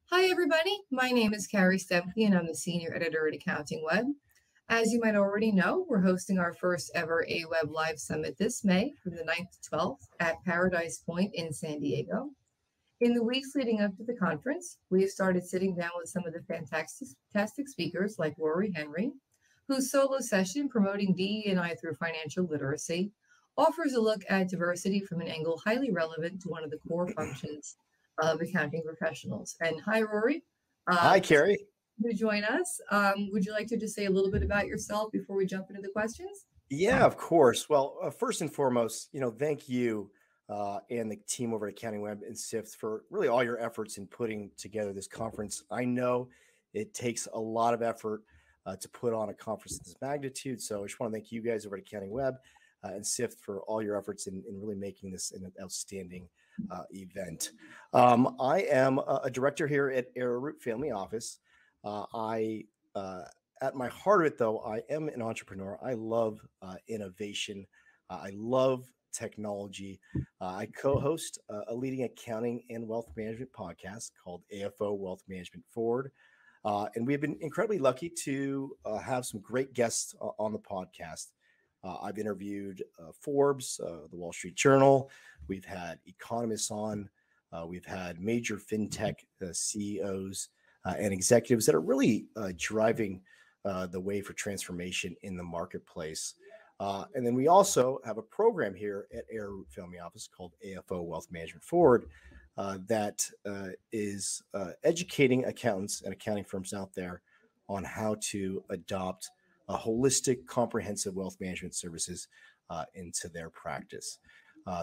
Hi, everybody. My name is Carrie Stempke, and I'm the Senior Editor at AccountingWEB. As you might already know, we're hosting our first ever AWeB Live Summit this May from the 9th to 12th at Paradise Point in San Diego. In the weeks leading up to the conference, we have started sitting down with some of the fantastic speakers like Rory, whose solo session promoting DE&I through financial literacy offers a look at diversity from an angle highly relevant to one of the core functions of accounting professionals. And hi, Rory. Hi, Carrie. To join us. Would you like to just say a little bit about yourself before we jump into the questions? Yeah, of course. Well, first and foremost, thank you and the team over at AccountingWEB and SIFT for really all your efforts in putting together this conference. I know it takes a lot of effort to put on a conference of this magnitude. So I just want to thank you guys over at AccountingWEB and SIFT for all your efforts in really making this an outstanding event. I am a director here at Arrowroot Family Office. At my heart of it, though, I am an entrepreneur. I love innovation. I love technology. I co-host a leading accounting and wealth management podcast called AFO Wealth Management Forward. And we've been incredibly lucky to have some great guests on the podcast. I've interviewed Forbes, the Wall Street Journal. We've had economists on. We've had major fintech CEOs and executives that are really driving the way for transformation in the marketplace. And then we also have a program here at Arrowroot Family Office called AFO Wealth Management Forward that is educating accountants and accounting firms out there on how to adopt a holistic, comprehensive wealth management services into their practice.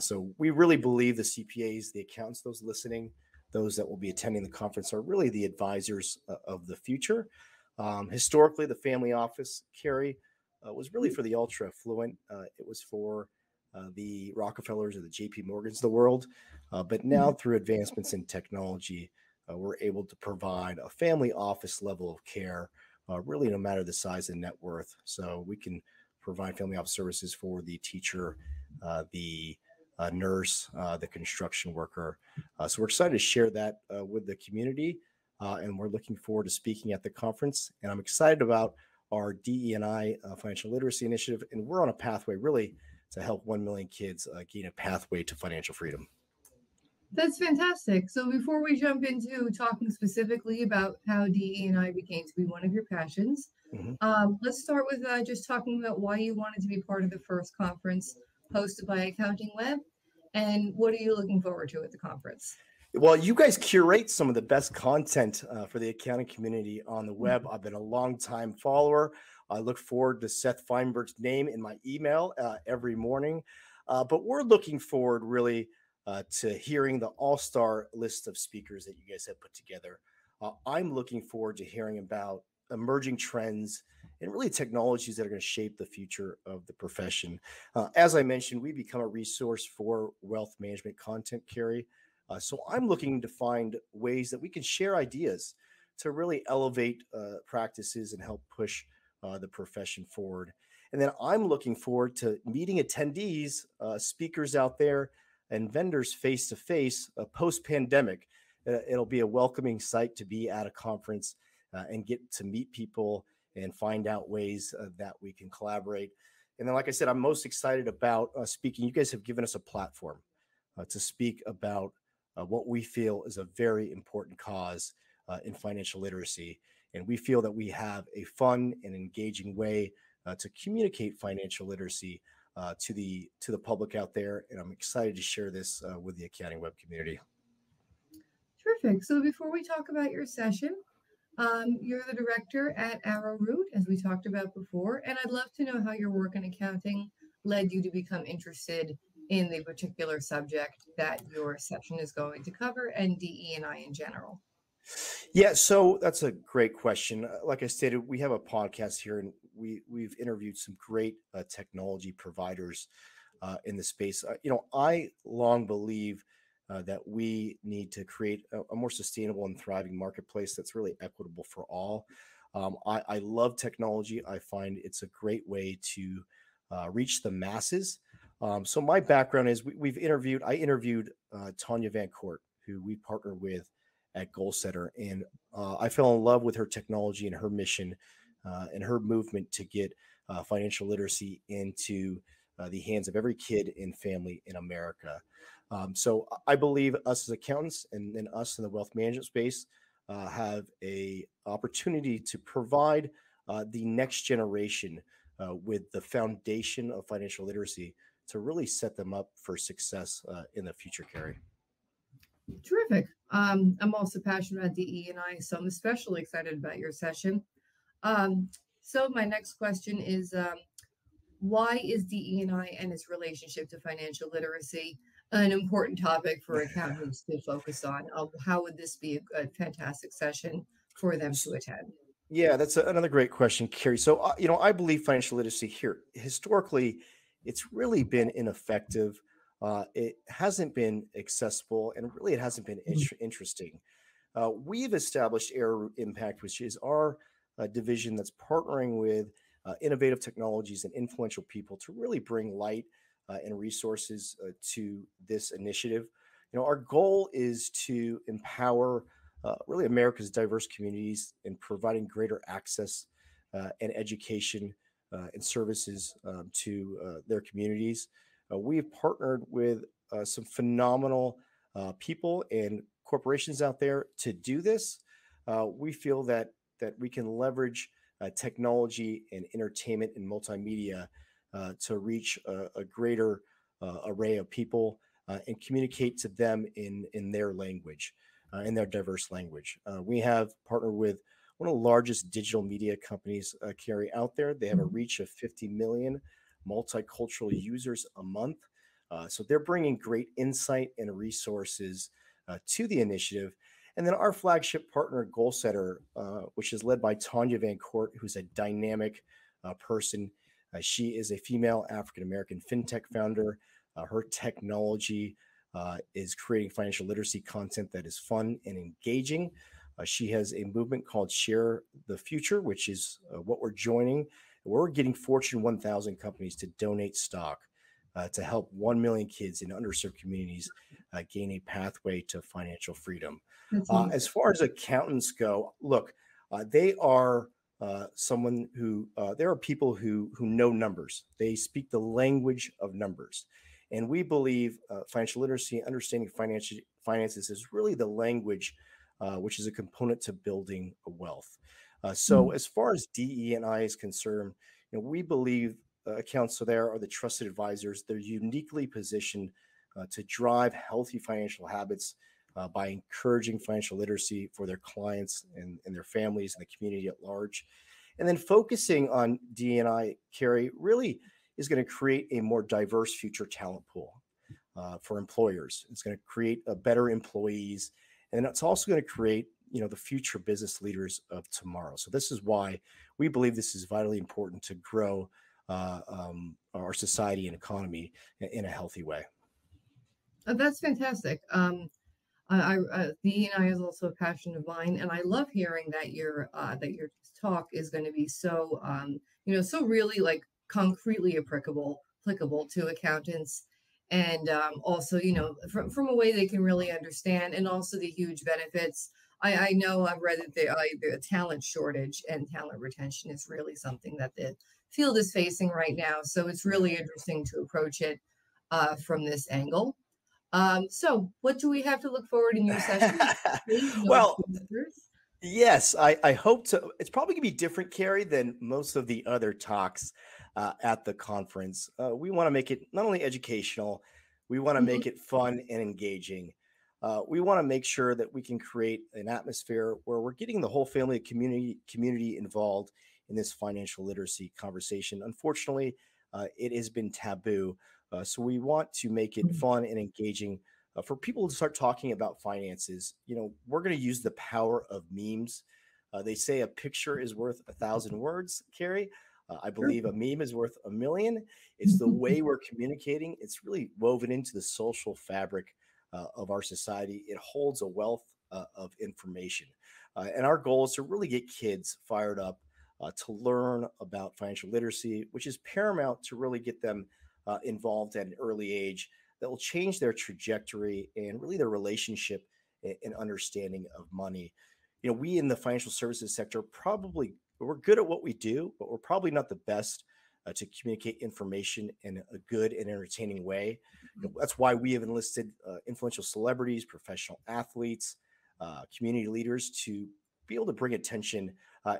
So we really believe the CPAs, the accountants, those listening, those that will be attending the conference are really the advisors of the future. Historically, the family office, Carrie, was really for the ultra affluent. It was for the Rockefellers or the JP Morgans of the world. But now through advancements in technology, we're able to provide a family office level of care, really no matter the size and net worth. So we can provide family office services for the teacher, the nurse, the construction worker. So we're excited to share that with the community. And we're looking forward to speaking at the conference. And I'm excited about our DE&I financial literacy initiative. And we're on a pathway really to help 1 million kids gain a pathway to financial freedom. That's fantastic. So before we jump into talking specifically about how DE&I became to be one of your passions, let's start with just talking about why you wanted to be part of the first conference hosted by AccountingWEB, and what are you looking forward to at the conference? Well, you guys curate some of the best content for the accounting community on the web. I've been a long-time follower. I look forward to Seth Feinberg's name in my email every morning. But we're looking forward really to hearing the all-star list of speakers that you guys have put together. I'm looking forward to hearing about emerging trends and really technologies that are going to shape the future of the profession. As I mentioned, we become a resource for wealth management content, Carrie. So I'm looking to find ways that we can share ideas to really elevate practices and help push the profession forward. And then I'm looking forward to meeting attendees, speakers out there, and vendors face-to-face post-pandemic. It'll be a welcoming sight to be at a conference and get to meet people and find out ways that we can collaborate. And then, like I said, I'm most excited about speaking. You guys have given us a platform to speak about what we feel is a very important cause in financial literacy. And we feel that we have a fun and engaging way to communicate financial literacy to the public out there. And I'm excited to share this with the AccountingWEB community. Terrific. So before we talk about your session, you're the director at Arrowroot, as we talked about before, and I'd love to know how your work in accounting led you to become interested in the particular subject that your session is going to cover and DE&I in general. Yeah, so that's a great question. Like I stated, we have a podcast here, and we've interviewed some great technology providers in the space. I long believe that we need to create a more sustainable and thriving marketplace that's really equitable for all. I love technology. I find it's a great way to reach the masses. So my background is I interviewed Tanya Van Court, who we partner with at Goal Setter. And I fell in love with her technology and her mission and her movement to get financial literacy into the hands of every kid and family in America. So I believe us as accountants and us in the wealth management space have a opportunity to provide the next generation with the foundation of financial literacy to really set them up for success in the future, Carrie. Terrific. I'm also passionate about DE&I, so I'm especially excited about your session. So my next question is, why is DE&I and its relationship to financial literacy an important topic for accountants to focus on? How would this be a fantastic session for them to attend? Yeah, that's another great question, Carrie. So, I believe financial literacy here, historically, it's really been ineffective. It hasn't been accessible, and really, it hasn't been interesting. We've established Air Impact, which is our division that's partnering with innovative technologies and influential people to really bring light and resources to this initiative. Our goal is to empower really America's diverse communities in providing greater access and education and services to their communities. We have partnered with some phenomenal people and corporations out there to do this. We feel that we can leverage technology and entertainment and multimedia to reach a greater array of people and communicate to them in their language, in their diverse language. We have partnered with one of the largest digital media companies, Carrie, out there. They have a reach of 50 million multicultural users a month. So they're bringing great insight and resources to the initiative. And then our flagship partner, Goal Setter, which is led by Tanya Van Court, who's a dynamic person. She is a female African-American fintech founder. Her technology is creating financial literacy content that is fun and engaging. She has a movement called Share the Future, which is what we're joining. We're getting Fortune 1000 companies to donate stock to help 1 million kids in underserved communities gain a pathway to financial freedom. As far as accountants go, look, they are there are people who know numbers. They speak the language of numbers. And we believe financial literacy, understanding finances is really the language which is a component to building a wealth. So as far as DE&I is concerned, we believe accounts there are the trusted advisors. They're uniquely positioned to drive healthy financial habits by encouraging financial literacy for their clients and their families and the community at large. And then focusing on DE&I, Carrie, really is going to create a more diverse future talent pool for employers. It's going to create a better employees, and it's also going to create the future business leaders of tomorrow. So this is why we believe this is vitally important to grow our society and economy in a healthy way. That's fantastic. DE&I is also a passion of mine, and I love hearing that your talk is going to be so so really like concretely applicable to accountants, and also from a way they can really understand, and also the huge benefits. I know I've read that the talent shortage and talent retention is really something that the field is facing right now. So it's really interesting to approach it from this angle. So what do we have to look forward in your session? Well, yes, I hope to. It's probably going to be different, Carrie, than most of the other talks at the conference. We want to make it not only educational, we want to make it fun and engaging. We want to make sure that we can create an atmosphere where we're getting the whole family community involved in this financial literacy conversation. Unfortunately, it has been taboo. So we want to make it fun and engaging for people to start talking about finances. We're going to use the power of memes. They say a picture is worth 1,000 words, Carrie. I believe a meme is worth 1,000,000. It's the way we're communicating. It's really woven into the social fabric of our society. It holds a wealth of information. And our goal is to really get kids fired up to learn about financial literacy, which is paramount to really get them involved at an early age that will change their trajectory and really their relationship and understanding of money. We in the financial services sector we're good at what we do, but we're probably not the best to communicate information in a good and entertaining way. That's why we have enlisted influential celebrities, professional athletes, community leaders to be able to bring attention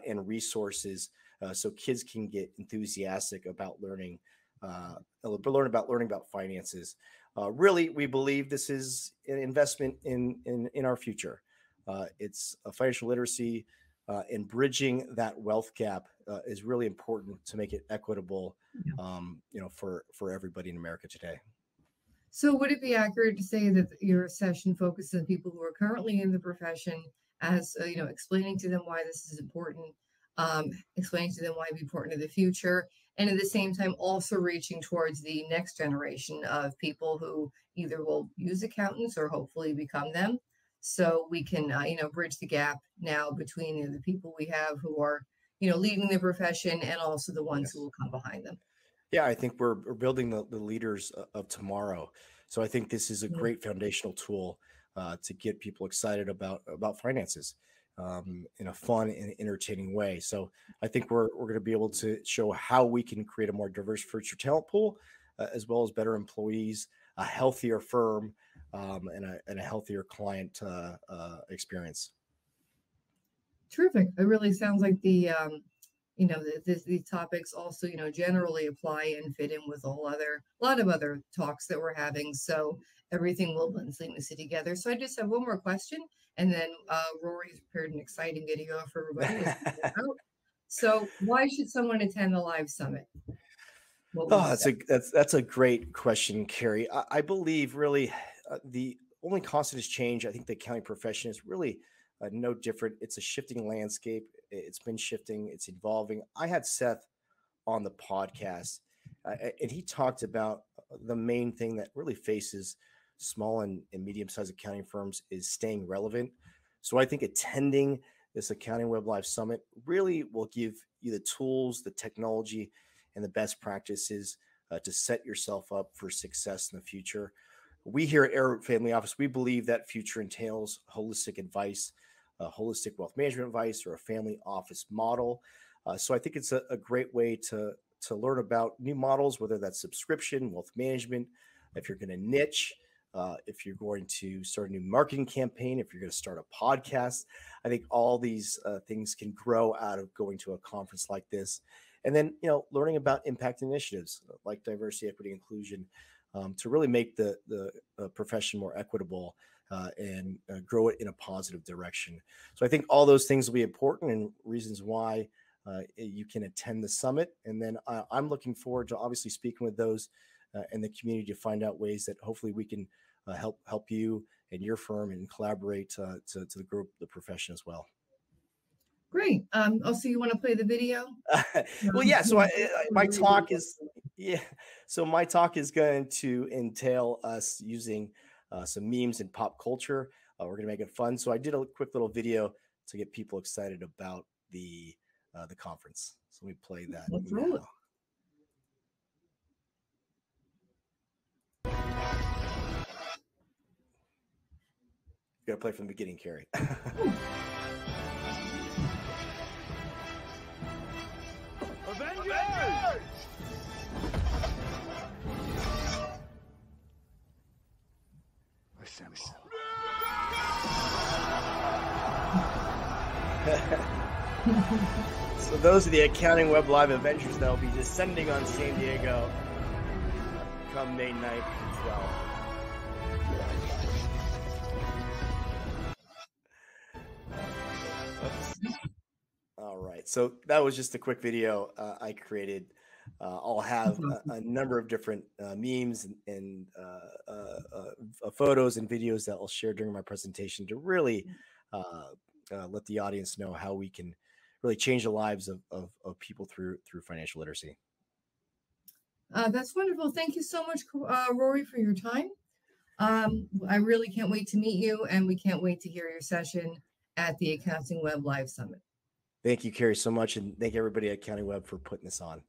and resources so kids can get enthusiastic about learning about finances. Really, we believe this is an investment in our future. It's a financial literacy and bridging that wealth gap is really important to make it equitable, for everybody in America today. So would it be accurate to say that your session focuses on people who are currently in the profession as, explaining to them why this is important, explaining to them why it'd be important in the future, and at the same time also reaching towards the next generation of people who either will use accountants or hopefully become them? So we can, bridge the gap now between the people we have who are, leading the profession and also the ones who will come behind them. Yeah, I think we're building the leaders of tomorrow. So I think this is a great foundational tool to get people excited about finances in a fun and entertaining way. So I think we're going to be able to show how we can create a more diverse future talent pool, as well as better employees, a healthier firm, and a healthier client experience. Terrific. It really sounds like the topics also, generally apply and fit in with a lot of other talks that we're having. So everything will blend seamlessly together. So I just have one more question, and then Rory's prepared an exciting video for everybody. So why should someone attend the live summit? That's a great question, Carrie. I believe really the only constant is change. I think the accounting profession is really no different. It's a shifting landscape. It's been shifting. It's evolving. I had Seth on the podcast, and he talked about the main thing that really faces small and medium-sized accounting firms is staying relevant. So I think attending this AccountingWEB Live Summit really will give you the tools, the technology, and the best practices to set yourself up for success in the future. We here at Arrow Family Office, we believe that future entails holistic advice, holistic wealth management advice, or a family office model. So I think it's a great way to learn about new models, whether that's subscription, wealth management, if you're going to niche, if you're going to start a new marketing campaign, if you're going to start a podcast. I think all these things can grow out of going to a conference like this. And then, learning about impact initiatives like diversity, equity, inclusion, to really make the profession more equitable and grow it in a positive direction. So I think all those things will be important and reasons why you can attend the summit. And then I'm looking forward to obviously speaking with those in the community to find out ways that hopefully we can help you and your firm and collaborate to grow the profession as well. Great. Also, you want to play the video? Well, yeah. So my talk is my talk is going to entail us using some memes and pop culture. We're going to make it fun. So I did a quick little video to get people excited about the conference. So we play that. Let's roll it. You got to play from the beginning, Carrie. So those are the AccountingWEB Live Avengers that will be descending on San Diego come May 9th and 12th. All right, so that was just a quick video I created. I'll have a number of different memes and photos and videos that I'll share during my presentation to really let the audience know how we can really change the lives of people through financial literacy. That's wonderful. Thank you so much, Rory, for your time. I really can't wait to meet you, and we can't wait to hear your session at the AccountingWEB Live Summit. Thank you, Carrie, so much, and thank everybody at AccountingWEB for putting this on.